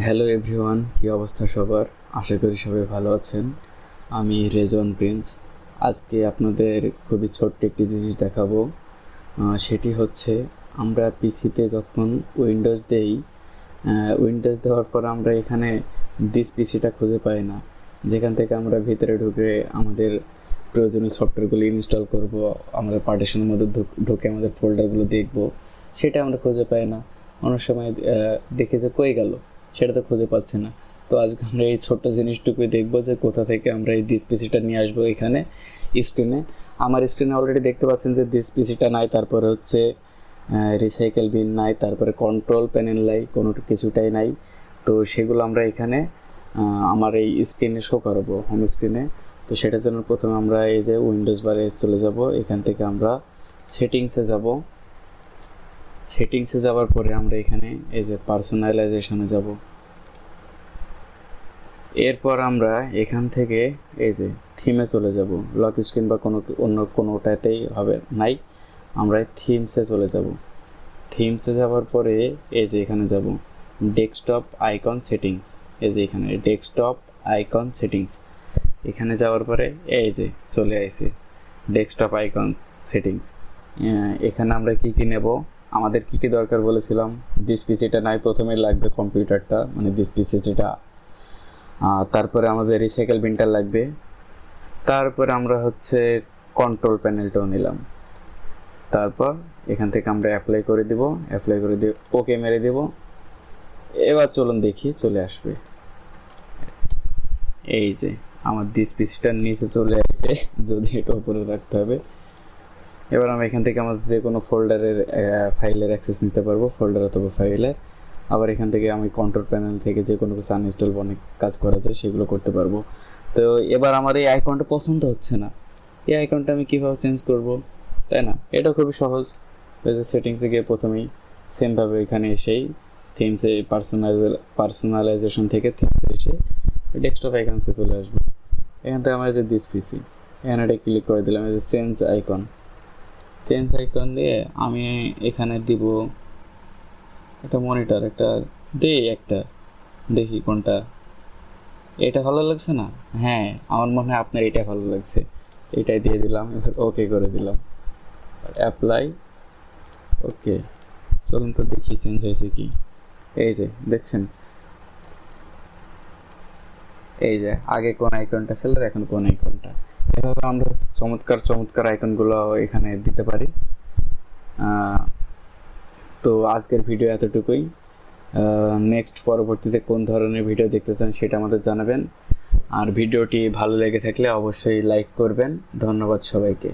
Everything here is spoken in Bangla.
হ্যালো এভরিওয়ান, কী অবস্থা সবার? আশা করি সবাই ভালো আছেন। আমি রেজন প্রিন্স। আজকে আপনাদের খুবই ছোট্ট একটি জিনিস দেখাবো। সেটি হচ্ছে আমরা পিসিতে যখন উইন্ডোজ দেই, উইন্ডোজ দেওয়ার পর আমরা এখানে দিস পিসিটা খুঁজে পাই না, যেখান থেকে আমরা ভিতরে ঢুকে আমাদের প্রয়োজনীয় সফটওয়্যারগুলো ইনস্টল করব, আমরা পার্টিশনের মধ্যে ঢুকে আমাদের ফোল্ডারগুলো দেখব, সেটা আমরা খুঁজে পাই না। অনেক সময় দেখে যে কই গেল, সেটা তো খুঁজে পাচ্ছি না। তো আজকে আমরা এই ছোট্ট জিনিসটুকুই দেখবো যে কোথা থেকে আমরা এই দিস পিসিটা নিয়ে আসবো। এখানে স্ক্রিনে, আমার স্ক্রিনে অলরেডি দেখতে পাচ্ছেন যে দিস পিসিটা নাই, তারপরে হচ্ছে রিসাইকেল বিন নাই, তারপরে কন্ট্রোল প্যানেল নাই, কোনো কিছুটাই নাই। তো সেগুলো আমরা এখানে আমার এই স্ক্রিনে শো করাবো, হোম স্ক্রিনে। তো সেটার জন্য প্রথমে আমরা এই যে উইন্ডোজ বারে চলে যাব, এখান থেকে আমরা সেটিংসে যাব। সেটিংসে যাওয়ার পরে আমরা এখানে এই যে পার্সোনালাইজেশনে যাব। এরপর আমরা এখান থেকে এই যে থিমে চলে যাব। লক স্ক্রিন বা অন্য কোনোটাতেই হবে নাই, আমরা থিমসে চলে যাব। থিমসে যাওয়ার পরে এই যে এখানে যাব ডেস্কটপ আইকন সেটিংস। এই যে এখানে ডেস্কটপ আইকন সেটিংস, এখানে যাওয়ার পরে এই যে চলে আসে ডেস্কটপ আইকন সেটিংস। এখানে আমরা কি কি নেব, আমাদের কি কি দরকার বলেছিলাম। দিস পিসিটা নাই, প্রথমে লাগবে কম্পিউটারটা, মানে দিস পিসি যেটা। তারপরে আমাদের রিসাইকেল বিনটা লাগবে। তারপরে আমরা হচ্ছে কন্ট্রোল প্যানেলটাও নিলাম। তারপর এখান থেকে আমরা অ্যাপ্লাই করে দিয়ে ওকে মেরে দেব। এবার চলুন দেখি চলে আসবে। এই যে আমার দিস পিসিটার নিচে চলে আসছে, যদি এটা উপরে রাখতে হবে। এবার আমি এখান থেকে আমার যে কোনো ফোল্ডারের ফাইলের অ্যাক্সেস নিতে পারবো, ফোল্ডার অথবা ফাইলের। আবার এখান থেকে আমি কন্ট্রোল প্যানেল থেকে যে কোনো কিছু আনইনস্টল অনেক কাজ করা যায় সেগুলো করতে পারবো। তো এবার আমার এই আইকনটা পছন্দ হচ্ছে না, এই আইকনটা আমি কীভাবে চেঞ্জ করব, তাই না? এটা খুবই সহজ। সেটিংসে গিয়ে প্রথমেই সেমভাবে এখানে এসেই থিমসে পার্সোনালাইজেশন থেকে থিমসে এসে ডেস্কটপ আইকনসে চলে আসবে। এখান থেকে আমার যে দিস পিসি, এখানে এটা ক্লিক করে দিলাম। এই যে চেঞ্জ আইকন দিয়ে আমি এখানে দিব একটা মনিটর, একটা দেখি কোনটা। এটা ভালো লাগছে না? হ্যাঁ, আমার মনে হয় আপনার এটা ভালো লাগছে, এটাই দিয়ে দিলাম। এবার ওকে করে দিলাম, অ্যাপ্লাই। ওকে, চলুন তো দেখি চেঞ্জ হয়েছে কি। এই যে দেখছেন, এই যে আগে কোন আইকনটা ছিল আর এখন কোন আইকনটা। এভাবে আমরা চমৎকার চমৎকার আইকনগুলো এখানে দিতে পারি। তো আজকের ভিডিও এতটুকুই। নেক্সট পরবর্তীতে কোন ধরনের ভিডিও দেখতে চান সেটা আমাদের জানাবেন। আর ভিডিওটি ভালো লেগে থাকলে অবশ্যই লাইক করবেন। ধন্যবাদ সবাইকে।